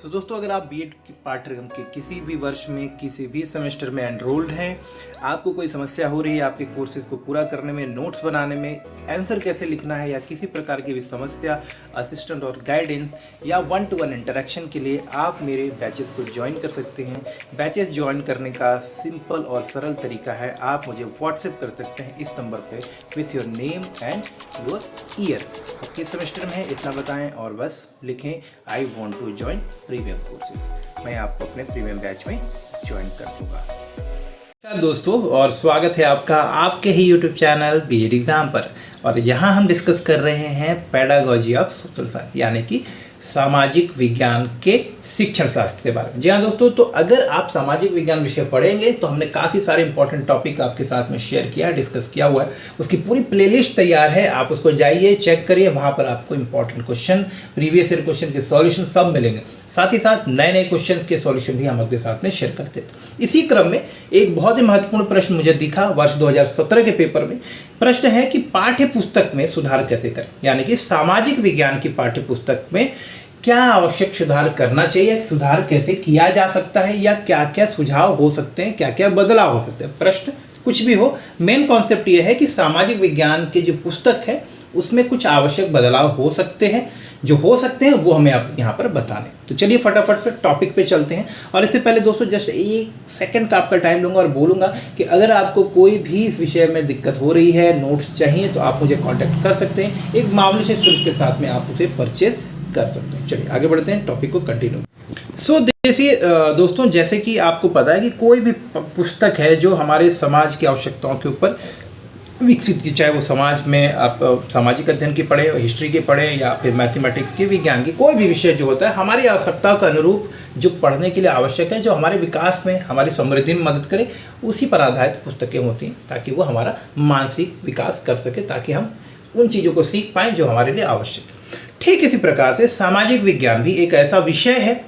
तो दोस्तों, अगर आप बीएड के पाठ्यक्रम के किसी भी वर्ष में किसी भी सेमेस्टर में एनरोल्ड हैं, आपको कोई समस्या हो रही है आपके कोर्सेज को पूरा करने में, नोट्स बनाने में, आंसर कैसे लिखना है या किसी प्रकार की भी समस्या, असिस्टेंट और गाइडेंस या 1-to-1 इंटरेक्शन के लिए आप मेरे बैचेस को ज्वाइन कर सकते हैं। बैचेस ज्वाइन करने का सिंपल और सरल तरीका है, आप मुझे व्हाट्सएप कर सकते हैं इस नंबर पे with your name and your year. आप किस सेमेस्टर में है इतना बताएं और बस लिखें I want to join premium courses. मैं आपको अपने प्रीमियम बैच में ज्वाइन कर दूंगा। नमस्कार दोस्तों, और स्वागत है आपका आपके ही यूट्यूब चैनल बीएड एग्जाम पर। और यहाँ हम डिस्कस कर रहे हैं पेडागोजी ऑफ सोशल साइंस, यानी कि सामाजिक विज्ञान के शिक्षण शास्त्र के बारे में। जी हाँ दोस्तों, तो अगर आप सामाजिक विज्ञान विषय पढ़ेंगे तो हमने काफ़ी सारे इंपॉर्टेंट टॉपिक आपके साथ में शेयर किया, डिस्कस किया हुआ है। उसकी पूरी प्लेलिस्ट तैयार है, आप उसको जाइए, चेक करिए, वहाँ पर आपको important question, previous year question के सॉल्यूशन सब मिलेंगे। साथ ही साथ नए नए क्वेश्चन के सॉल्यूशन भी हम आपके साथ में शेयर करते थे। इसी क्रम में एक बहुत ही महत्वपूर्ण प्रश्न मुझे दिखा वर्ष 2017 के पेपर में। प्रश्न है कि पाठ्य पुस्तक में सुधार कैसे करें, यानी कि सामाजिक विज्ञान की पाठ्य पुस्तक में क्या आवश्यक सुधार करना चाहिए, सुधार कैसे किया जा सकता है, या क्या क्या सुझाव हो सकते हैं, क्या क्या बदलाव हो सकते हैं। प्रश्न कुछ भी हो, मेन कॉन्सेप्ट ये है कि सामाजिक विज्ञान की जो पुस्तक है उसमें कुछ आवश्यक बदलाव हो सकते हैं, जो हो सकते हैं वो हमें आप यहाँ पर बताने। तो चलिए फटाफट से टॉपिक पे चलते हैं। और इससे पहले दोस्तों जस्ट 1 सेकंड का आपका टाइम लूँगा और बोलूँगा कि अगर आपको कोई भी इस विषय में दिक्कत हो रही है, नोट्स चाहिए, तो आप मुझे कॉन्टैक्ट कर सकते हैं। एक मामूली से शुल्क के साथ में आप उसे परचेज कर सकते हैं। चलिए आगे बढ़ते हैं, टॉपिक को कंटिन्यू। देखिए दोस्तों, जैसे कि आपको पता है कि कोई भी पुस्तक है जो हमारे समाज की आवश्यकताओं के ऊपर विकसित की, चाहे वो समाज में आप सामाजिक अध्ययन की पढ़े, हिस्ट्री की पढ़े, या फिर मैथमेटिक्स की, विज्ञान की, कोई भी विषय जो होता है हमारी आवश्यकताओं के अनुरूप जो पढ़ने के लिए आवश्यक है, जो हमारे विकास में, हमारी समृद्धि में मदद करे, उसी पर आधारित पुस्तकें होती हैं, ताकि वो हमारा मानसिक विकास कर सके, ताकि हम उन चीज़ों को सीख पाएँ जो हमारे लिए आवश्यक है। ठीक इसी प्रकार से सामाजिक विज्ञान भी एक ऐसा विषय है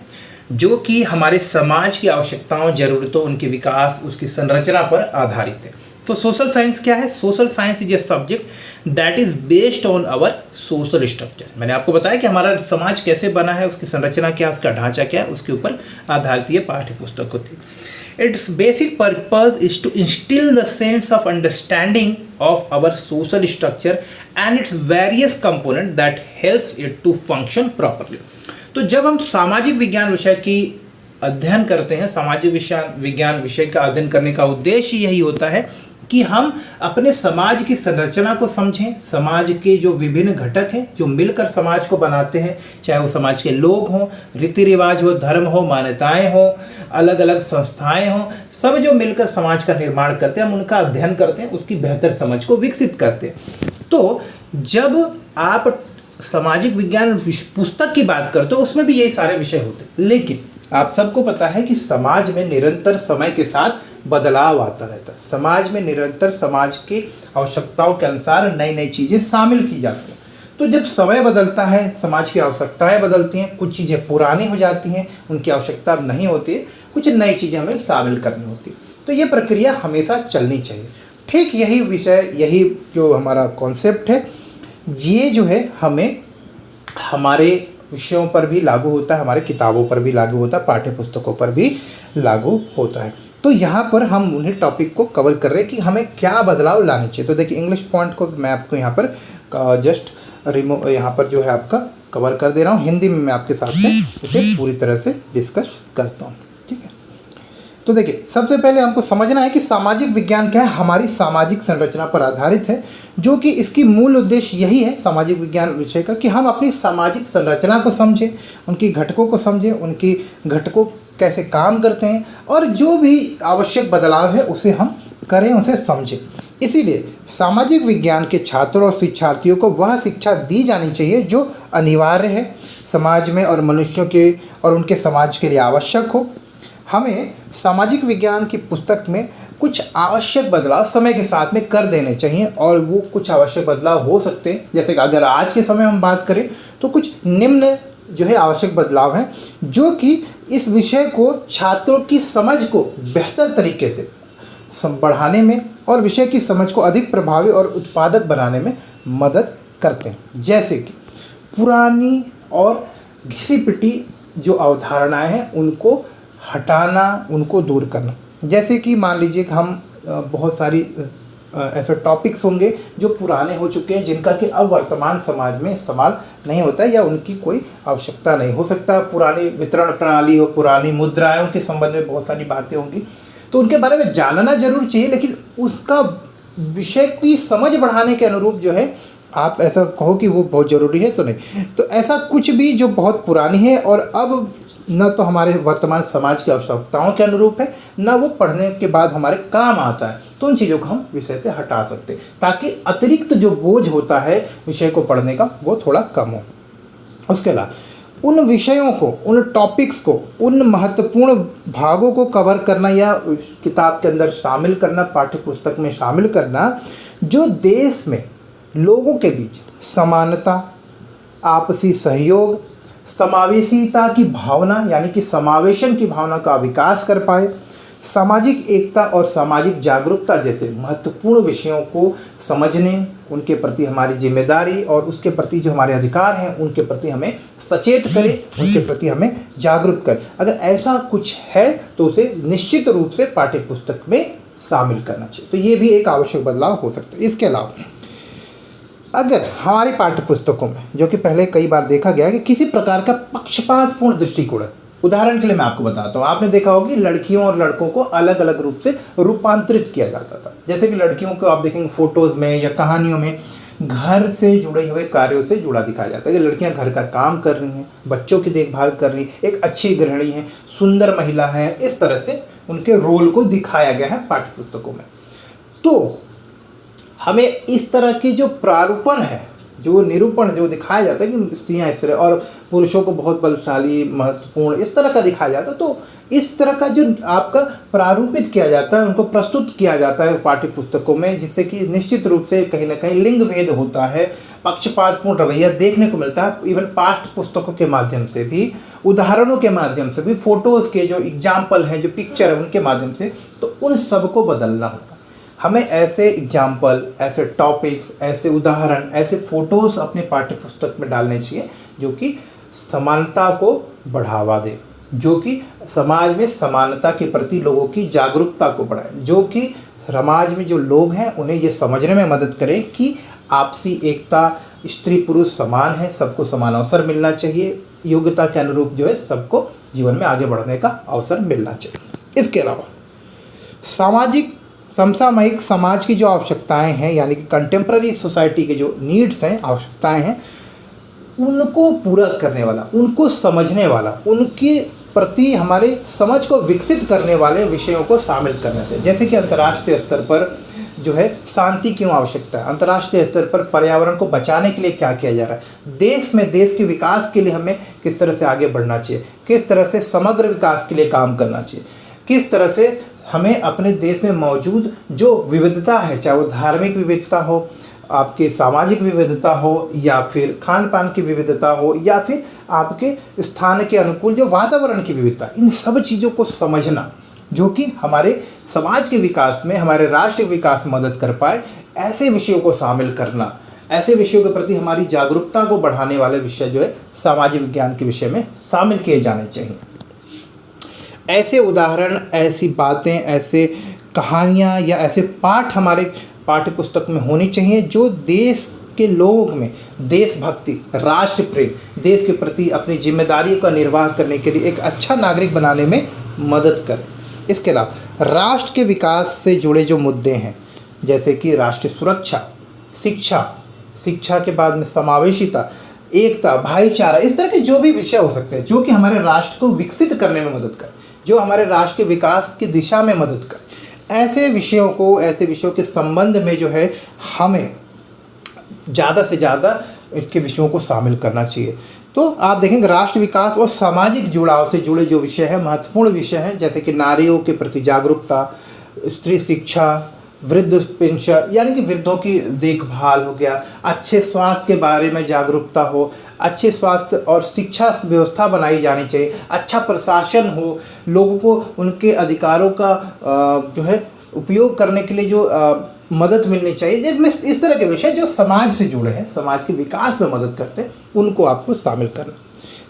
जो कि हमारे समाज की आवश्यकताओं, ज़रूरतों, उनके विकास, उसकी संरचना पर आधारित है। तो सोशल साइंस क्या है? Social science is a subject that is based on our social structure. मैंने आपको बताया कि हमारा समाज कैसे बना है, उसकी संरचना क्या है, उसका ढांचा क्या है, उसके ऊपर आधारित ये पाठ्य पुस्तक होती है। Its basic purpose is to instil the sense of understanding of our social structure and its various component that helps it to function properly. तो जब हम सामाजिक विज्ञान विषय की अध्ययन करते हैं, सामाजिक विज्ञान विषय का अध्ययन करने का उद्देश्य यही होता है कि हम अपने समाज की संरचना को समझें, समाज के जो विभिन्न घटक हैं जो मिलकर समाज को बनाते हैं, चाहे वो समाज के लोग हों, रीति रिवाज हो, धर्म हो, मान्यताएं हो, अलग अलग संस्थाएं हों, सब जो मिलकर समाज का निर्माण करते हैं, हम उनका अध्ययन करते हैं, उसकी बेहतर समझ को विकसित करते हैं। तो जब आप सामाजिक विज्ञान पुस्तक की बात करते हो, उसमें भी यही सारे विषय होते हैं, लेकिन आप सबको पता है कि समाज में निरंतर समय के साथ बदलाव आता रहता है। समाज में निरंतर समाज की आवश्यकताओं के अनुसार नई नई चीज़ें शामिल की जाती हैं। तो जब समय बदलता है, समाज की आवश्यकताएं बदलती हैं, कुछ चीज़ें पुरानी हो जाती हैं, उनकी आवश्यकता अब नहीं होती है, कुछ नई चीज़ें हमें शामिल करनी होती है। तो ये प्रक्रिया हमेशा चलनी चाहिए। ठीक यही विषय, यही जो हमारा कॉन्सेप्ट है, ये जो है हमें हमारे विषयों पर भी लागू होता है, हमारे किताबों पर भी लागू होता है, पाठ्य पुस्तकों पर भी लागू होता है। तो यहाँ पर हम उन्हें टॉपिक को कवर कर रहे हैं कि हमें क्या बदलाव लाने चाहिए। तो देखिए, इंग्लिश पॉइंट को मैं आपको यहाँ पर जस्ट यहाँ पर जो है आपका कवर कर दे रहा हूँ। हिंदी में मैं आपके साथ में इसे पूरी तरह से डिस्कस करता हूँ, ठीक है। तो देखिए, सबसे पहले हमको समझना है कि सामाजिक विज्ञान क्या है। हमारी सामाजिक संरचना पर आधारित है, जो कि इसकी मूल उद्देश्य यही है सामाजिक विज्ञान विषय का, कि हम अपनी सामाजिक संरचना को समझें, उनकी घटकों को समझें, उनकी घटकों कैसे काम करते हैं, और जो भी आवश्यक बदलाव है उसे हम करें, उसे समझें। इसीलिए सामाजिक विज्ञान के छात्रों और शिक्षार्थियों को वह शिक्षा दी जानी चाहिए जो अनिवार्य है, समाज में और मनुष्यों के और उनके समाज के लिए आवश्यक हो। हमें सामाजिक विज्ञान की पुस्तक में कुछ आवश्यक बदलाव समय के साथ में कर देने चाहिए, और वो कुछ आवश्यक बदलाव हो सकते हैं। जैसे कि अगर आज के समय हम बात करें तो कुछ निम्न जो है आवश्यक बदलाव हैं, जो कि इस विषय को छात्रों की समझ को बेहतर तरीके से बढ़ाने में और विषय की समझ को अधिक प्रभावी और उत्पादक बनाने में मदद करते हैं। जैसे कि पुरानी और घिसी पिटी जो अवधारणाएं हैं उनको हटाना, उनको दूर करना। जैसे कि मान लीजिए कि हम बहुत सारी ऐसे टॉपिक्स होंगे जो पुराने हो चुके हैं, जिनका कि अब वर्तमान समाज में इस्तेमाल नहीं होता है या उनकी कोई आवश्यकता नहीं। हो सकता है पुरानी वितरण प्रणाली हो, पुरानी मुद्राओं के संबंध में बहुत सारी बातें होंगी, तो उनके बारे में जानना जरूर चाहिए, लेकिन उसका विषय की समझ बढ़ाने के अनुरूप जो है आप ऐसा कहो कि वो बहुत ज़रूरी है तो नहीं। तो ऐसा कुछ भी जो बहुत पुरानी है और अब न तो हमारे वर्तमान समाज की आवश्यकताओं के अनुरूप है, न वो पढ़ने के बाद हमारे काम आता है, तो उन चीज़ों को हम विषय से हटा सकते हैं, ताकि अतिरिक्त जो बोझ होता है विषय को पढ़ने का वो थोड़ा कम हो। उसके अलावा उन विषयों को, उन टॉपिक्स को, उन महत्वपूर्ण भागों को कवर करना या किताब के अंदर शामिल करना, पाठ्य पुस्तक में शामिल करना, जो देश में लोगों के बीच समानता, आपसी सहयोग, समावेशिता की भावना यानी कि समावेशन की भावना का विकास कर पाए, सामाजिक एकता और सामाजिक जागरूकता जैसे महत्वपूर्ण विषयों को समझने, उनके प्रति हमारी जिम्मेदारी और उसके प्रति जो हमारे अधिकार हैं उनके प्रति हमें सचेत करें, उनके प्रति हमें जागरूक करें। अगर ऐसा कुछ है तो उसे निश्चित रूप से पाठ्य पुस्तक में शामिल करना चाहिए। तो ये भी एक आवश्यक बदलाव हो सकता है। इसके अलावा अगर हमारी पाठ्य पुस्तकों में, जो कि पहले कई बार देखा गया है कि किसी प्रकार का पक्षपातपूर्ण दृष्टिकोण है, उदाहरण के लिए मैं आपको बताता हूँ, आपने देखा होगा कि लड़कियों और लड़कों को अलग अलग रूप से रूपांतरित किया जाता था। जैसे कि लड़कियों को आप देखेंगे फोटोज़ में या कहानियों में घर से जुड़े हुए कार्यों से जुड़ा दिखाया जाता है कि लड़कियां घर का काम कर रही हैं, बच्चों की देखभाल कर रही हैं, एक अच्छी गृहिणी है, सुंदर महिला है, इस तरह से उनके रोल को दिखाया गया है पाठ्य पुस्तकों में। तो हमें इस तरह की जो प्रारूपण है, जो निरूपण जो दिखाया जाता है कि स्त्रियाँ इस तरह और पुरुषों को बहुत बलशाली, महत्वपूर्ण, इस तरह का दिखाया जाता है, तो इस तरह का जो आपका प्रारूपित किया जाता है, उनको प्रस्तुत किया जाता है पाठ्य पुस्तकों में, जिससे कि निश्चित रूप से कहीं ना कहीं लिंग भेद होता है, पक्षपातपूर्ण रवैया देखने को मिलता है। इवन पाठ्य पुस्तकों के माध्यम से भी, उदाहरणों के माध्यम से भी, फोटोज़ के जो एग्जाम्पल हैं, जो पिक्चर है उनके माध्यम से, तो उन सबको बदलना होगा। हमें ऐसे एग्जाम्पल, ऐसे टॉपिक्स, ऐसे उदाहरण, ऐसे फ़ोटोज़ अपने पाठ्य पुस्तक में डालने चाहिए जो कि समानता को बढ़ावा दे, जो कि समाज में समानता के प्रति लोगों की जागरूकता को बढ़ाए, जो कि समाज में जो लोग हैं उन्हें ये समझने में मदद करें कि आपसी एकता, स्त्री पुरुष समान है, सबको समान अवसर मिलना चाहिए, योग्यता के अनुरूप जो है सबको जीवन में आगे बढ़ने का अवसर मिलना चाहिए। इसके अलावा सामाजिक समसामयिक समाज की जो आवश्यकताएं हैं, यानी कि कंटेम्प्रेरी सोसाइटी के जो नीड्स हैं, आवश्यकताएं हैं, उनको पूरा करने वाला, उनको समझने वाला, उनके प्रति हमारे समझ को विकसित करने वाले विषयों को शामिल करना चाहिए। जैसे कि अंतर्राष्ट्रीय स्तर पर जो है शांति क्यों आवश्यकता है, अंतर्राष्ट्रीय स्तर पर पर्यावरण को बचाने के लिए क्या किया जा रहा है, देश में देश के विकास के लिए हमें किस तरह से आगे बढ़ना चाहिए, किस तरह से समग्र विकास के लिए काम करना चाहिए, किस तरह से हमें अपने देश में मौजूद जो विविधता है, चाहे वो धार्मिक विविधता हो, आपके सामाजिक विविधता हो, या फिर खान पान की विविधता हो, या फिर आपके स्थान के अनुकूल जो वातावरण की विविधता, इन सब चीज़ों को समझना जो कि हमारे समाज के विकास में, हमारे राष्ट्र के विकास में मदद कर पाए, ऐसे विषयों को शामिल करना, ऐसे विषयों के प्रति हमारी जागरूकता को बढ़ाने वाले विषय जो है सामाजिक विज्ञान के विषय में शामिल किए जाने चाहिए। ऐसे उदाहरण, ऐसी बातें, ऐसे कहानियाँ या ऐसे पाठ हमारे पाठ्य पुस्तक में होनी चाहिए जो देश के लोगों में देशभक्ति, राष्ट्र प्रेम, देश के प्रति अपनी जिम्मेदारी का निर्वाह करने के लिए एक अच्छा नागरिक बनाने में मदद करें। इसके अलावा राष्ट्र के विकास से जुड़े जो मुद्दे हैं, जैसे कि राष्ट्रीय सुरक्षा, शिक्षा, शिक्षा के बाद में समावेशिता, एकता, भाईचारा, इस तरह के जो भी विषय हो सकते हैं जो कि हमारे राष्ट्र को विकसित करने में मदद करें, जो हमारे राष्ट्र के विकास की दिशा में मदद करें, ऐसे विषयों को, ऐसे विषयों के संबंध में जो है हमें ज़्यादा से ज़्यादा इसके विषयों को शामिल करना चाहिए। तो आप देखेंगे राष्ट्र विकास और सामाजिक जुड़ाव से जुड़े जो विषय हैं, महत्वपूर्ण विषय हैं, जैसे कि नारियों के प्रति जागरूकता, स्त्री शिक्षा, वृद्ध पेंशन यानी कि वृद्धों की देखभाल हो गया, अच्छे स्वास्थ्य के बारे में जागरूकता हो, अच्छे स्वास्थ्य और शिक्षा व्यवस्था बनाई जानी चाहिए, अच्छा प्रशासन हो, लोगों को उनके अधिकारों का जो है उपयोग करने के लिए जो मदद मिलनी चाहिए। इस तरह के विषय जो समाज से जुड़े हैं, समाज के विकास में मदद करते हैं, उनको आपको शामिल करना।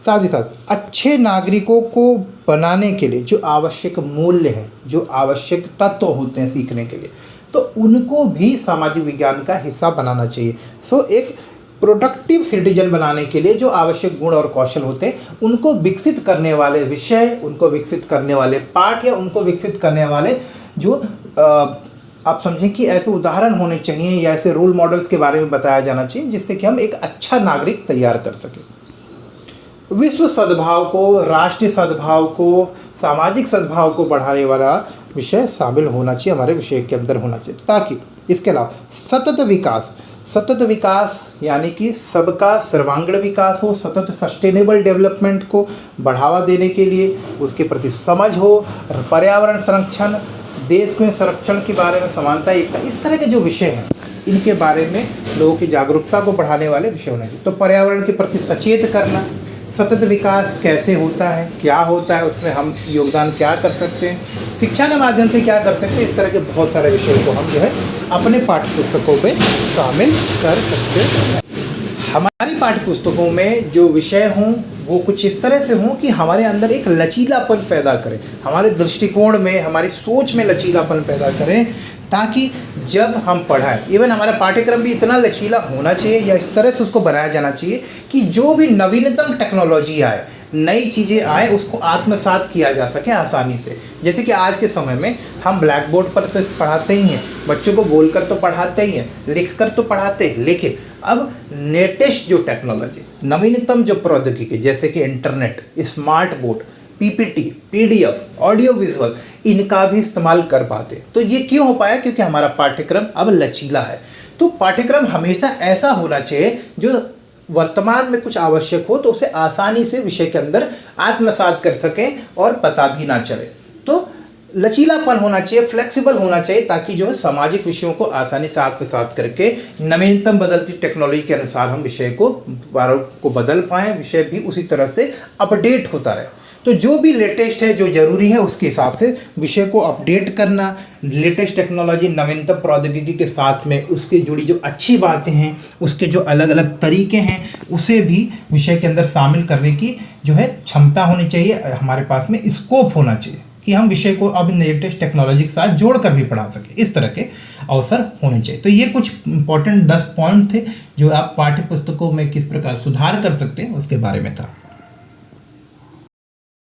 साथ ही साथ अच्छे नागरिकों को बनाने के लिए जो आवश्यक मूल्य हैं, जो आवश्यक तत्व होते हैं सीखने के लिए, तो उनको भी सामाजिक विज्ञान का हिस्सा बनाना चाहिए। सो एक प्रोडक्टिव सिटीजन बनाने के लिए जो आवश्यक गुण और कौशल होते हैं उनको विकसित करने वाले विषय, उनको विकसित करने वाले पाठ या उनको विकसित करने वाले जो आप समझें कि ऐसे उदाहरण होने चाहिए या ऐसे रोल मॉडल्स के बारे में बताया जाना चाहिए जिससे कि हम एक अच्छा नागरिक तैयार कर सकें। विश्व सद्भाव को, राष्ट्रीय सद्भाव को, सामाजिक सद्भाव को बढ़ाने वाला विषय शामिल होना चाहिए, हमारे विषय के अंदर होना चाहिए, ताकि इसके अलावा सतत विकास यानी कि सबका सर्वांगीण विकास हो, सतत सस्टेनेबल डेवलपमेंट को बढ़ावा देने के लिए उसके प्रति समझ हो, पर्यावरण संरक्षण, देश में संरक्षण के बारे में समानता, एकता, इस तरह के जो विषय हैं इनके बारे में लोगों की जागरूकता को बढ़ाने वाले विषय होने चाहिए। तो पर्यावरण के प्रति सचेत करना, सतत विकास कैसे होता है, क्या होता है, उसमें हम योगदान क्या कर सकते हैं, शिक्षा के माध्यम से क्या कर सकते हैं, इस तरह के बहुत सारे विषयों को हम जो है अपने पाठ्य पुस्तकों में शामिल कर सकते हैं। हमारी पाठ्य पुस्तकों में जो विषय हों वो कुछ इस तरह से हों कि हमारे अंदर एक लचीलापन पैदा करें, हमारे दृष्टिकोण में, हमारी सोच में लचीलापन पैदा करें, ताकि जब हम पढ़ाएं, इवन हमारा पाठ्यक्रम भी इतना लचीला होना चाहिए या इस तरह से उसको बनाया जाना चाहिए कि जो भी नवीनतम टेक्नोलॉजी आए, नई चीज़ें आए, उसको आत्मसात किया जा सके आसानी से। जैसे कि आज के समय में हम ब्लैक बोर्ड पर तो पढ़ाते ही हैं, बच्चों को बोलकर तो पढ़ाते ही हैं, लिखकर तो पढ़ाते हैं, लेकिन अब लेटेस्ट जो टेक्नोलॉजी, नवीनतम जो प्रौद्योगिकी जैसे कि internet, smart board, PPT, PDF, audio visual, इनका भी इस्तेमाल कर पाते। तो ये क्यों हो पाया? क्योंकि हमारा पाठ्यक्रम अब लचीला है। तो पाठ्यक्रम हमेशा ऐसा होना चाहिए जो वर्तमान में कुछ आवश्यक हो तो उसे आसानी से विषय के अंदर आत्मसात कर सकें और पता भी ना चले। तो लचीलापन होना चाहिए, फ्लेक्सिबल होना चाहिए, ताकि जो है सामाजिक विषयों को आसानी से आत्मसात करके नवीनतम बदलती टेक्नोलॉजी के अनुसार हम विषय को बदल पाएँ, विषय भी उसी तरह से अपडेट होता रहे। तो जो भी लेटेस्ट है, जो ज़रूरी है, उसके हिसाब से विषय को अपडेट करना, लेटेस्ट टेक्नोलॉजी, नवीनतम प्रौद्योगिकी के साथ में उसकी जुड़ी जो अच्छी बातें हैं, उसके जो अलग अलग तरीके हैं, उसे भी विषय के अंदर शामिल करने की जो है क्षमता होनी चाहिए, हमारे पास में स्कोप होना चाहिए कि हम विषय को अब लेटेस्ट टेक्नोलॉजी के साथ जोड़कर भी पढ़ा सकें। इस तरह के अवसर होने चाहिए। तो ये कुछ इंपॉर्टेंट 10 पॉइंट थे जो आप पाठ्य पुस्तकों में किस प्रकार सुधार कर सकते हैं उसके बारे में था।